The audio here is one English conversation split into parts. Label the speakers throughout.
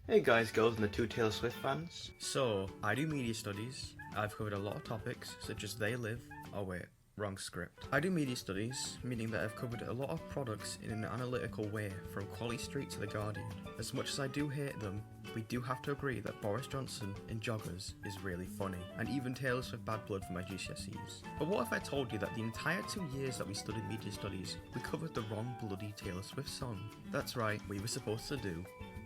Speaker 1: Hey guys, girls, and the two Taylor Swift fans.
Speaker 2: So, I do media studies. I've covered a lot of topics, such as They Live. Oh wait, wrong script. I do media studies, meaning that I've covered a lot of products in an analytical way, from Quality Street to The Guardian. As much as I do hate them, we do have to agree that Boris Johnson in joggers is really funny, and even Taylor Swift Bad Blood for my GCSEs. But what if I told you that the entire 2 years that we studied media studies, we covered the wrong bloody Taylor Swift song? That's right, we were supposed to do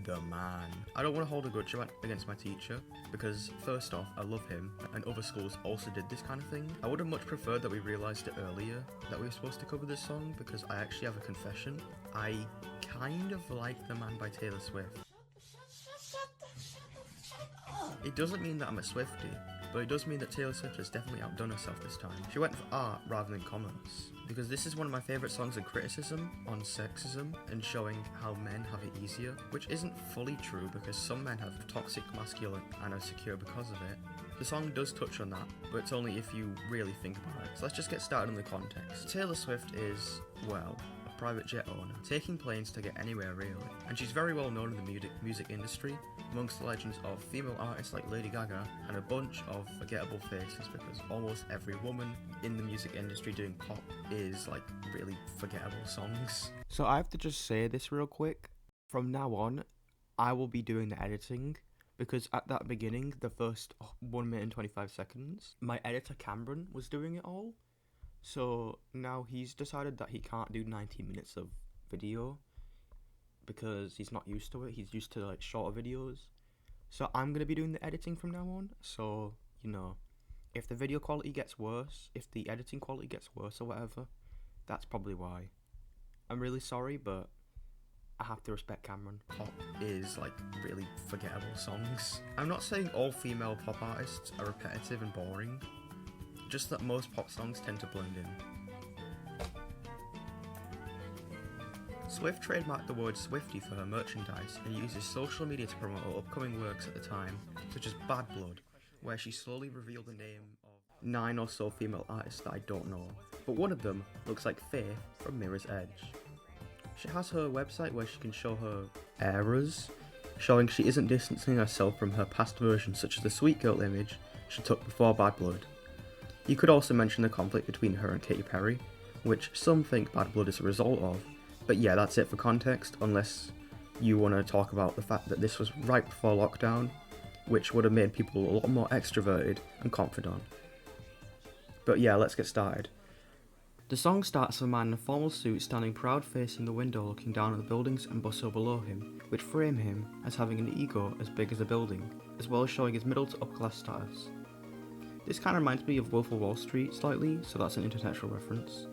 Speaker 2: The Man. I don't want to hold a grudge against my teacher, because first off, I love him, and other schools also did this kind of thing. I would have much preferred that we realised it earlier, that we were supposed to cover this song, because I actually have a confession. I kind of like The Man by Taylor Swift. It doesn't mean that I'm a Swiftie, but it does mean that Taylor Swift has definitely outdone herself this time. She went for art rather than commerce, because this is one of my favourite songs of criticism on sexism and showing how men have it easier, which isn't fully true because some men have toxic masculine and are secure because of it. The song does touch on that, but it's only if you really think about it. So let's just get started on the context. Taylor Swift is, well, a private jet owner, taking planes to get anywhere really, and she's very well known in the music industry, amongst the legends of female artists like Lady Gaga and a bunch of forgettable faces, because almost every woman in the music industry doing pop is like really forgettable songs. So I have to just say this real quick. From now on, I will be doing the editing, because at that beginning, the first 1 minute and 25 seconds, my editor Cameron was doing it all. So now he's decided that he can't do 90 minutes of video because he's not used to it. He's used to like shorter videos. So I'm going to be doing the editing from now on. So, you know, if the video quality gets worse, if the editing quality gets worse or whatever, that's probably why. I'm really sorry, but I have to respect Cameron. Pop is like really forgettable songs. I'm not saying all female pop artists are repetitive and boring, just that most pop songs tend to blend in. Swift trademarked the word Swiftie for her merchandise and uses social media to promote her upcoming works at the time, such as Bad Blood, where she slowly revealed the name of 9 or so female artists that I don't know, but one of them looks like Faye from Mirror's Edge. She has her website where she can show her errors, showing she isn't distancing herself from her past versions, such as the Sweet Girl image she took before Bad Blood. You could also mention the conflict between her and Katy Perry, which some think Bad Blood is a result of, but yeah, that's it for context, unless you want to talk about the fact that this was right before lockdown, which would have made people a lot more extroverted and confident. But yeah, let's get started. The song starts with a man in a formal suit standing proud facing the window looking down at the buildings and bustle below him, which frame him as having an ego as big as a building, as well as showing his middle to upper class status. This kind of reminds me of Wolf of Wall Street slightly, so that's an intertextual reference.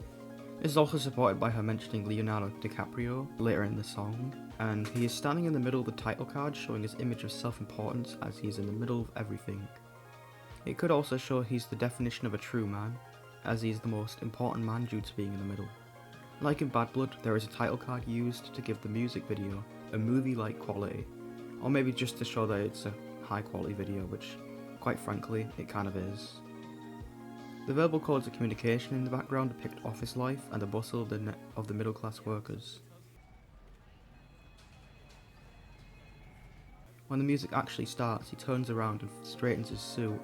Speaker 2: This is also supported by her mentioning Leonardo DiCaprio later in the song, and he is standing in the middle of the title card showing his image of self-importance as he is in the middle of everything. It could also show he's the definition of a true man, as he is the most important man due to being in the middle. Like in Bad Blood, there is a title card used to give the music video a movie-like quality, or maybe just to show that it's a high-quality video, which, quite frankly, it kind of is. The verbal codes of communication in the background depict office life and the bustle of the middle-class workers. When the music actually starts, he turns around and straightens his suit.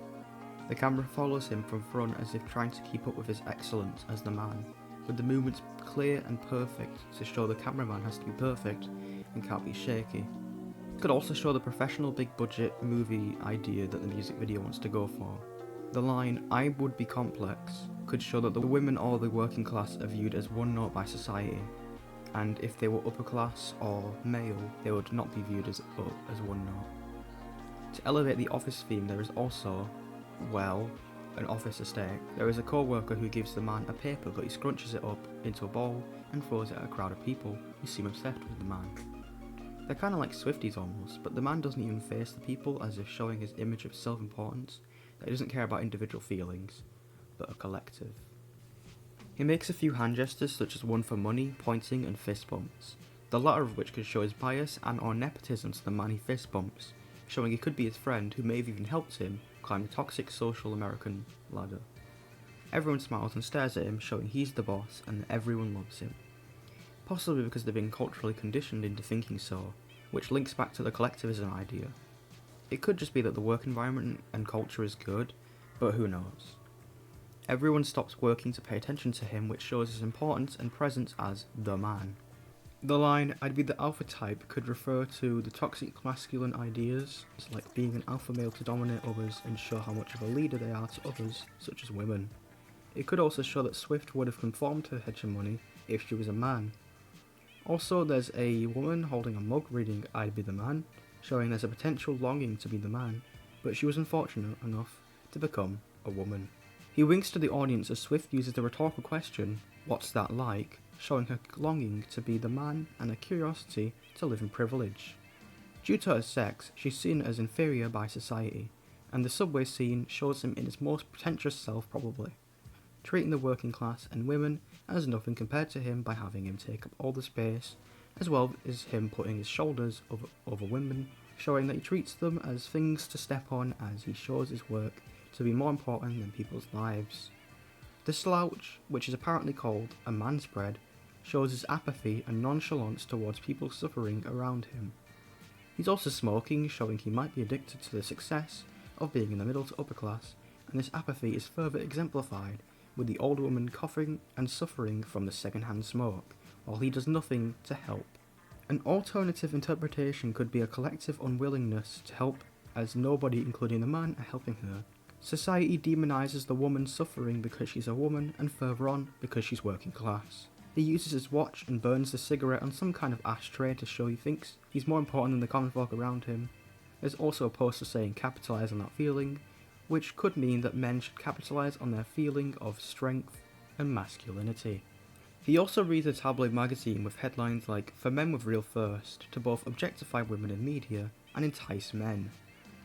Speaker 2: The camera follows him from front as if trying to keep up with his excellence as the man, with the movements clear and perfect to show the cameraman has to be perfect and can't be shaky. It could also show the professional big-budget movie idea that the music video wants to go for. The line, "I would be complex," could show that the women or the working class are viewed as one note by society, and if they were upper class or male, they would not be viewed as one note. To elevate the office theme, there is also, well, an office estate. There is a co-worker who gives the man a paper, but he scrunches it up into a ball and throws it at a crowd of people who seem obsessed with the man. They're kind of like Swifties almost, but the man doesn't even face the people, as if showing his image of self-importance, that he doesn't care about individual feelings, but a collective. He makes a few hand gestures, such as one for money, pointing, and fist bumps, the latter of which could show his bias and or nepotism to the man he fist bumps, showing he could be his friend who may have even helped him climb the toxic social American ladder. Everyone smiles and stares at him, showing he's the boss and that everyone loves him. Possibly because they've been culturally conditioned into thinking so, which links back to the collectivism idea. It could just be that the work environment and culture is good, but who knows. Everyone stops working to pay attention to him, which shows his importance and presence as the man. The line, "I'd be the alpha type," could refer to the toxic masculine ideas, like being an alpha male to dominate others and show how much of a leader they are to others, such as women. It could also show that Swift would have conformed to hegemony if she was a man. Also, there's a woman holding a mug reading "I'd be the man," showing there's a potential longing to be the man, but she was unfortunate enough to become a woman. He winks to the audience as Swift uses the rhetorical question, "What's that like?", showing her longing to be the man and a curiosity to live in privilege. Due to her sex, she's seen as inferior by society, and the subway scene shows him in his most pretentious self probably, treating the working class and women as nothing compared to him by having him take up all the space, as well as him putting his shoulders over women, showing that he treats them as things to step on as he shows his work to be more important than people's lives. The slouch, which is apparently called a manspread, shows his apathy and nonchalance towards people suffering around him. He's also smoking, showing he might be addicted to the success of being in the middle to upper class, and this apathy is further exemplified with the old woman coughing and suffering from the second-hand smoke, while he does nothing to help. An alternative interpretation could be a collective unwillingness to help, as nobody, including the man, are helping her. Society demonises the woman suffering because she's a woman, and further on, because she's working class. He uses his watch and burns the cigarette on some kind of ashtray to show he thinks he's more important than the common folk around him. There's also a poster saying "capitalise on that feeling," which could mean that men should capitalise on their feeling of strength and masculinity. He also reads a tabloid magazine with headlines like "For Men with Real Thirst" to both objectify women in media and entice men.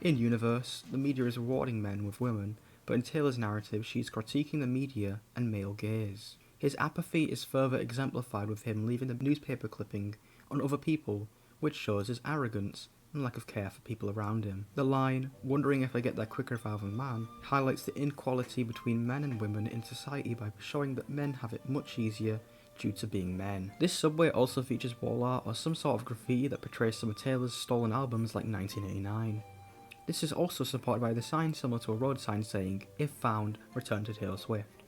Speaker 2: In universe, the media is rewarding men with women, but in Taylor's narrative she's critiquing the media and male gaze. His apathy is further exemplified with him leaving the newspaper clipping on other people, which shows his arrogance and lack of care for people around him. The line, "Wondering if I get there quicker if I have a man," highlights the inequality between men and women in society by showing that men have it much easier due to being men. This subway also features wall art or some sort of graffiti that portrays some of Taylor's stolen albums like 1989. This is also supported by the sign similar to a road sign saying, "If found, return to Taylor Swift,"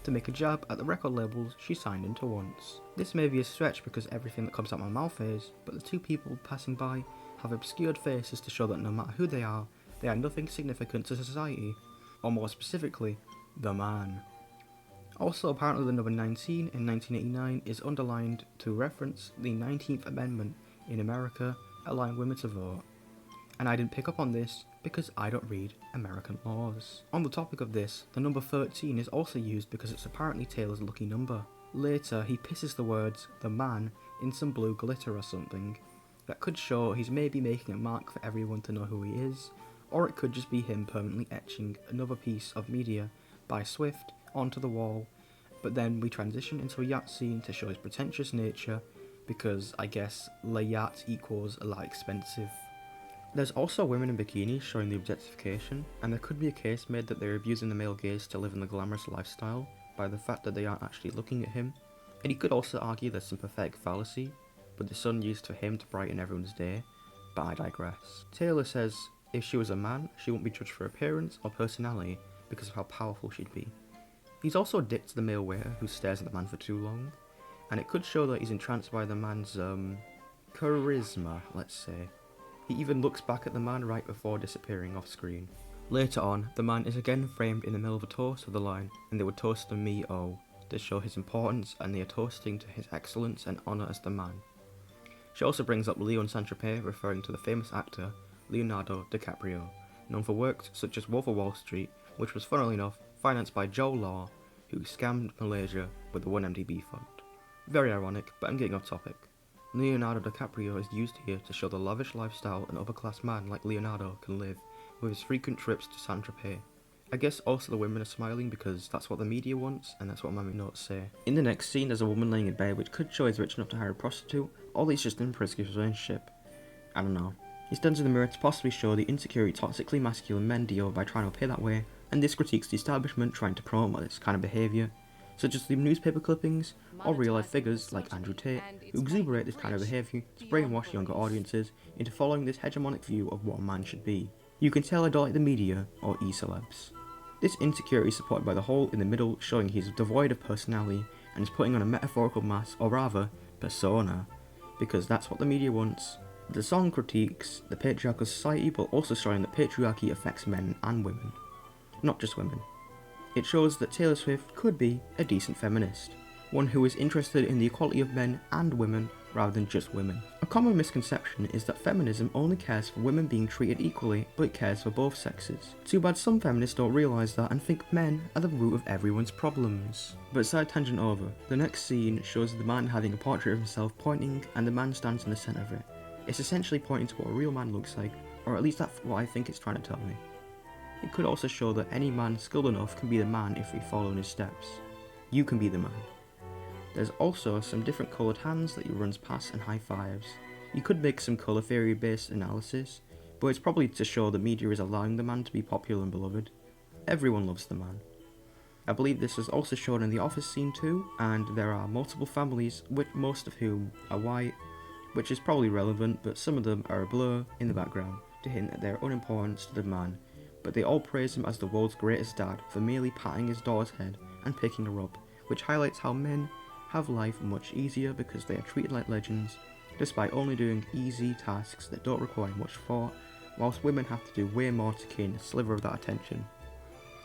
Speaker 2: to make a jab at the record labels she signed into once. This may be a stretch because everything that comes out my mouth is, but the two people passing by have obscured faces to show that no matter who they are nothing significant to society, or more specifically, the man. Also, apparently the number 19 in 1989 is underlined to reference the 19th Amendment in America, allowing women to vote. And I didn't pick up on this because I don't read American laws. On the topic of this, the number 13 is also used because it's apparently Taylor's lucky number. Later, he pisses the words "the man" in some blue glitter or something. That could show he's maybe making a mark for everyone to know who he is, or it could just be him permanently etching another piece of media by Swift onto the wall, but then we transition into a yacht scene to show his pretentious nature, because I guess la yacht equals a lot expensive. There's also women in bikinis showing the objectification, and there could be a case made that they're abusing the male gaze to live in the glamorous lifestyle by the fact that they aren't actually looking at him, and he could also argue there's some pathetic fallacy, with the sun used for him to brighten everyone's day, but I digress. Taylor says if she was a man, she wouldn't be judged for appearance or personality because of how powerful she'd be. He's also a dick to the male waiter who stares at the man for too long, and it could show that he's entranced by the man's, charisma, let's say. He even looks back at the man right before disappearing off screen. Later on, the man is again framed in the middle of a toast with the line, "And they would toast to me, oh," to show his importance, and they are toasting to his excellence and honour as the man. She also brings up Leo and Saint-Tropez, referring to the famous actor Leonardo DiCaprio, known for works such as Wolf of Wall Street, which was funnily enough financed by Joe Law, who scammed Malaysia with the 1MDB fund. Very ironic, but I'm getting off topic. Leonardo DiCaprio is used here to show the lavish lifestyle an upper-class man like Leonardo can live with his frequent trips to Saint-Tropez. I guess also the women are smiling because that's what the media wants, and that's what my notes say. In the next scene, there's a woman laying in bed, which could show he's rich enough to hire a prostitute, or he's just in a promiscuous relationship. I don't know. He stands in the mirror to possibly show the insecure, toxically masculine men deal by trying to appear that way, and this critiques the establishment trying to promote this kind of behaviour. such as the newspaper clippings or real-life figures like Andrew Tate, who exuberate this kind of behaviour to brainwash younger audiences into following this hegemonic view of what a man should be. You can tell I don't like the media or e-celebs. This insecurity is supported by the hole in the middle, showing he's devoid of personality and is putting on a metaphorical mask, or rather, persona, because that's what the media wants. The song critiques the patriarchal society, but also showing that patriarchy affects men and women, not just women. It shows that Taylor Swift could be a decent feminist, one who is interested in the equality of men and women rather than just women. A common misconception is that feminism only cares for women being treated equally, but it cares for both sexes. Too bad some feminists don't realise that and think men are the root of everyone's problems. But side tangent over, the next scene shows the man having a portrait of himself pointing and the man stands in the centre of it. It's essentially pointing to what a real man looks like, or at least that's what I think it's trying to tell me. It could also show that any man skilled enough can be the man if we follow in his steps. You can be the man. There's also some different coloured hands that he runs past and high fives. You could make some colour theory based analysis, but it's probably to show the media is allowing the man to be popular and beloved. Everyone loves the man. I believe this is also shown in the office scene too, and there are multiple families, most of whom are white, which is probably relevant, but some of them are a blur in the background to hint at their unimportance to the man, but they all praise him as the world's greatest dad for merely patting his daughter's head and picking her up, which highlights how men have life much easier because they are treated like legends, despite only doing easy tasks that don't require much thought, whilst women have to do way more to gain a sliver of that attention.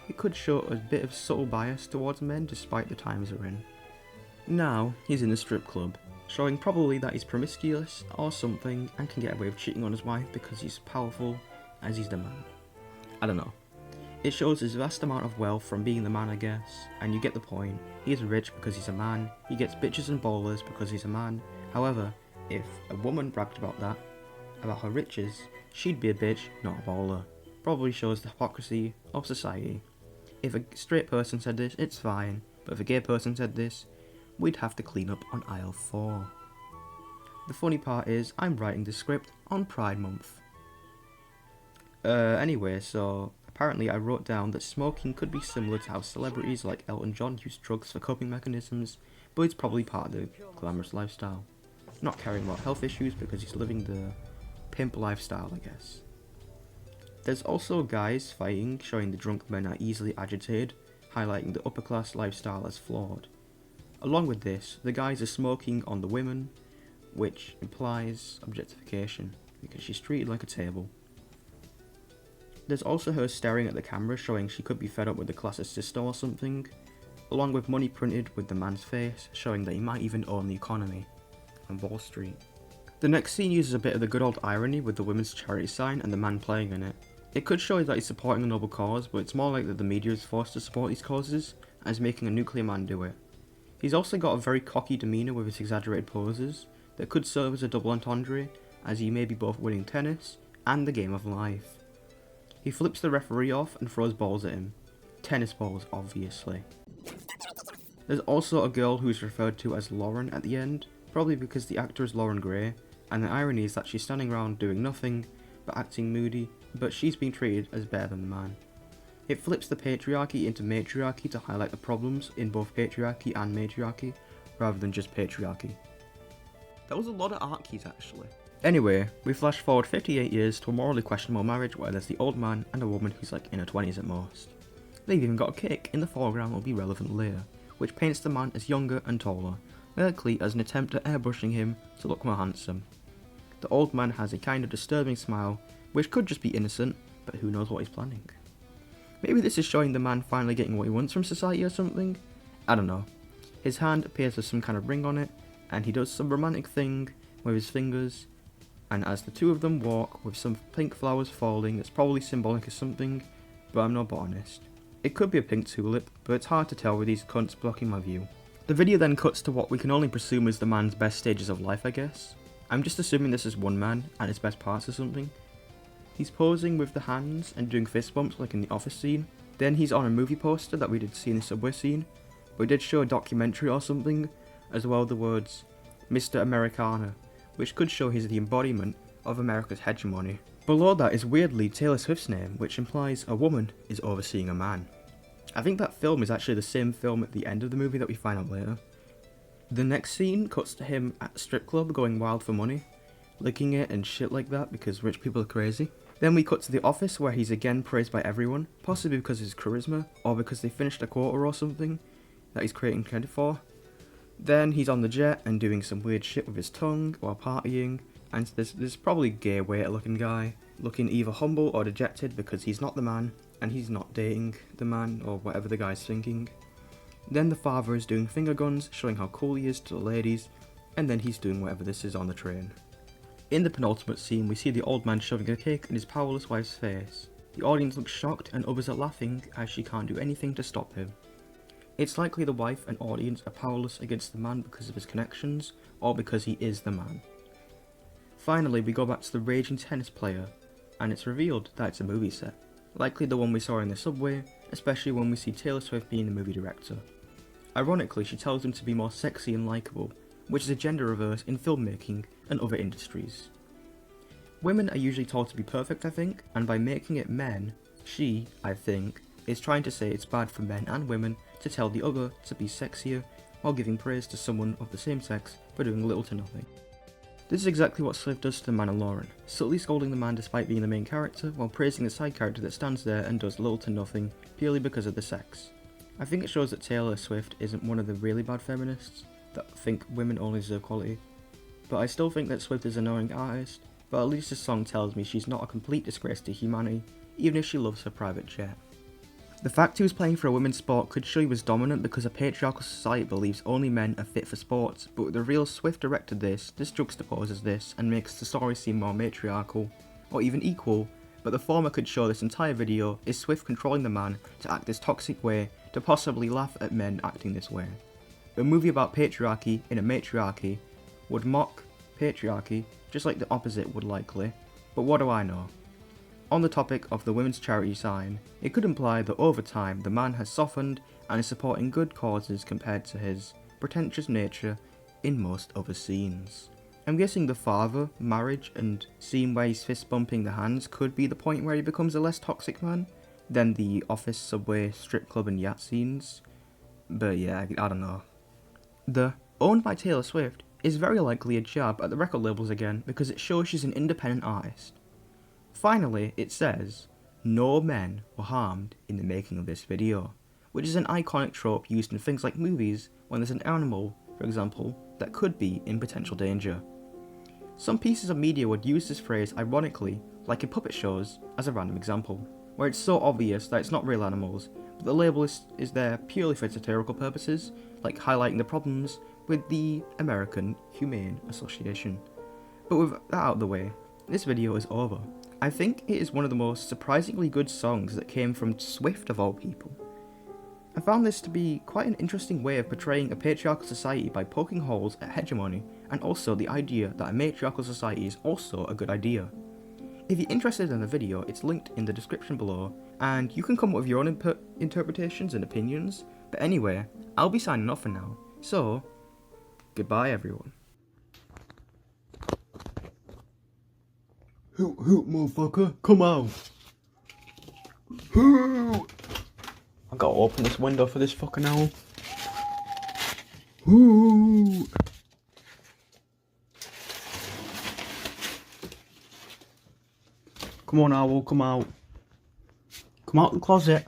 Speaker 2: It could show a bit of subtle bias towards men despite the times we're in. Now, he's in the strip club, showing probably that he's promiscuous or something and can get away with cheating on his wife because he's powerful as he's the man. I don't know. It shows his vast amount of wealth from being the man, I guess, and you get the point. He's rich because he's a man, he gets bitches and ballers because he's a man. However, if a woman bragged about that, about her riches, she'd be a bitch, not a baller. Probably shows the hypocrisy of society. If a straight person said this, it's fine, but if a gay person said this, we'd have to clean up on aisle 4. The funny part is, I'm writing the script on Pride Month. Anyway, so apparently I wrote down that smoking could be similar to how celebrities like Elton John use drugs for coping mechanisms, but it's probably part of the glamorous lifestyle. Not caring about health issues because he's living the pimp lifestyle, I guess. There's also guys fighting, showing the drunk men are easily agitated, highlighting the upper class lifestyle as flawed. Along with this, the guys are smoking on the women, which implies objectification, because she's treated like a table. There's also her staring at the camera, showing she could be fed up with the class's sister or something, along with money printed with the man's face, showing that he might even own the economy on Wall Street. The next scene uses a bit of the good old irony with the women's charity sign and the man playing in it. It could show that he's supporting a noble cause, but it's more like that the media is forced to support these causes, and is making a nuclear man do it. He's also got a very cocky demeanour with his exaggerated poses that could serve as a double entendre, as he may be both winning tennis and the game of life. He flips the referee off and throws balls at him. Tennis balls, obviously. There's also a girl who's referred to as Lauren at the end, probably because the actor is Lauren Gray, and the irony is that she's standing around doing nothing but acting moody, but she's being treated as better than the man. It flips the patriarchy into matriarchy to highlight the problems in both patriarchy and matriarchy, rather than just patriarchy. That was a lot of art keys actually. Anyway, we flash forward 58 years to a morally questionable marriage where there's the old man and a woman who's like in her 20s at most. They've even got a kick in the foreground will be relevant later, which paints the man as younger and taller, likely as an attempt at airbrushing him to look more handsome. The old man has a kind of disturbing smile, which could just be innocent, but who knows what he's planning. Maybe this is showing the man finally getting what he wants from society or something? I don't know. His hand appears with some kind of ring on it, and he does some romantic thing with his fingers, and as the two of them walk with some pink flowers falling, that's probably symbolic of something, but I'm no botanist. It could be a pink tulip, but it's hard to tell with these cunts blocking my view. The video then cuts to what we can only presume is the man's best stages of life, I guess. I'm just assuming this is one man and his best parts or something. He's posing with the hands and doing fist bumps like in the office scene. Then he's on a movie poster that we did see in the subway scene. We did show a documentary or something, as well the words Mr. Americana, which could show he's the embodiment of America's hegemony. Below that is weirdly Taylor Swift's name, which implies a woman is overseeing a man. I think that film is actually the same film at the end of the movie that we find out later. The next scene cuts to him at the strip club going wild for money, licking it and shit like that because rich people are crazy. Then we cut to the office where he's again praised by everyone, possibly because of his charisma or because they finished a quarter or something that he's creating credit for. Then he's on the jet and doing some weird shit with his tongue while partying, and this probably gay waiter looking guy, looking either humble or dejected because he's not the man, and he's not dating the man or whatever the guy's thinking. Then the father is doing finger guns, showing how cool he is to the ladies, and then he's doing whatever this is on the train. In the penultimate scene, we see the old man shoving a cake in his powerless wife's face. The audience looks shocked and others are laughing as she can't do anything to stop him. It's likely the wife and audience are powerless against the man because of his connections, or because he is the man. Finally, we go back to the raging tennis player, and it's revealed that it's a movie set. Likely the one we saw in the subway, especially when we see Taylor Swift being the movie director. Ironically, she tells him to be more sexy and likeable, which is a gender reverse in filmmaking and other industries. Women are usually told to be perfect, I think, and by making it men, she, I think, is trying to say it's bad for men and women to tell the other to be sexier while giving praise to someone of the same sex for doing little to nothing. This is exactly what Swift does to the man and Lauren, subtly scolding the man despite being the main character while praising the side character that stands there and does little to nothing purely because of the sex. I think it shows that Taylor Swift isn't one of the really bad feminists that think women only deserve equality, but I still think that Swift is an annoying artist, but at least this song tells me she's not a complete disgrace to humanity, even if she loves her private jet. The fact he was playing for a women's sport could show he was dominant because a patriarchal society believes only men are fit for sports, but with the real Swift directed this juxtaposes this and makes the story seem more matriarchal, or even equal, but the former could show this entire video is Swift controlling the man to act this toxic way to possibly laugh at men acting this way. A movie about patriarchy in a matriarchy would mock patriarchy just like the opposite would likely, but what do I know? On the topic of the women's charity sign, it could imply that over time the man has softened and is supporting good causes compared to his pretentious nature in most other scenes. I'm guessing the father, marriage, and scene where he's fist bumping the hands could be the point where he becomes a less toxic man than the office, subway, strip club and yacht scenes. But yeah, I don't know. The owned by Taylor Swift is very likely a jab at the record labels again because it shows she's an independent artist. Finally, it says, no men were harmed in the making of this video, which is an iconic trope used in things like movies when there's an animal, for example, that could be in potential danger. Some pieces of media would use this phrase ironically, like in puppet shows, as a random example, where it's so obvious that it's not real animals, but the label is there purely for satirical purposes, like highlighting the problems with the American Humane Association. But with that out of the way, this video is over. I think it is one of the most surprisingly good songs that came from Swift of all people. I found this to be quite an interesting way of portraying a patriarchal society by poking holes at hegemony and also the idea that a matriarchal society is also a good idea. If you're interested in the video, it's linked in the description below, and you can come up with your own interpretations and opinions, but anyway, I'll be signing off for now, so goodbye everyone. Hoot, motherfucker, come on! Hoot! I gotta open this window for this fucking owl. Hoot! Come on, owl, come out. Come out the closet.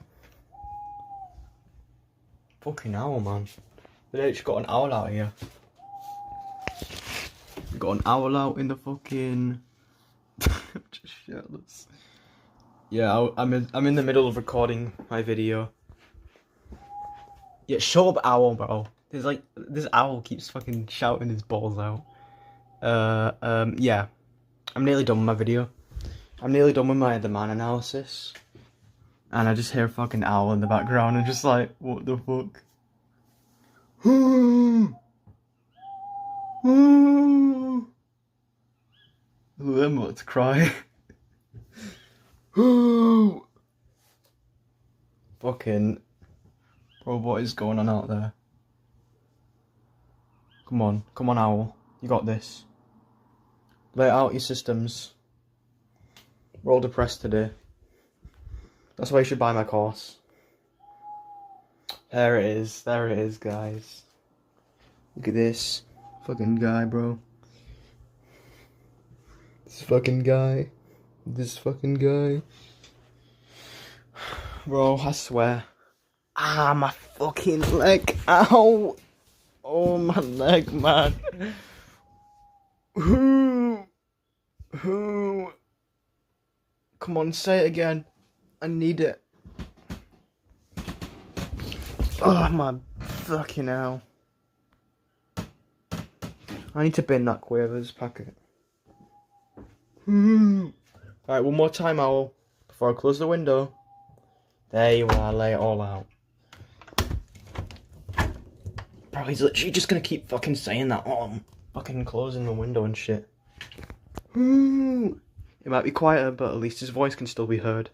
Speaker 2: Fucking owl, man. They just got an owl out here. Got an owl out in the fucking... just shirtless. Yeah, I'm in the middle of recording my video. Yeah, shut up, owl, bro. There's like, this owl keeps fucking shouting his balls out. Yeah. I'm nearly done with my video. I'm nearly done with my The Man analysis. And I just hear a fucking owl in the background and just like, what the fuck? I'm about to cry. Fucking... Bro, what is going on out there? Come on, owl. You got this. Lay out your systems. We're all depressed today. That's why you should buy my course. There it is. There it is, guys. Look at this fucking guy, bro. This fucking guy. This fucking guy. Bro, I swear. Ah, my fucking leg. Ow. Oh, my leg, man. Who? Come on, say it again. I need it. Oh, my fucking hell. I need to bin that Quavers packet. Alright, one more time, Owl. Before I close the window. There you are, lay it all out. Bro, he's literally just gonna keep fucking saying that while I'm fucking closing the window and shit. It might be quieter, but at least his voice can still be heard.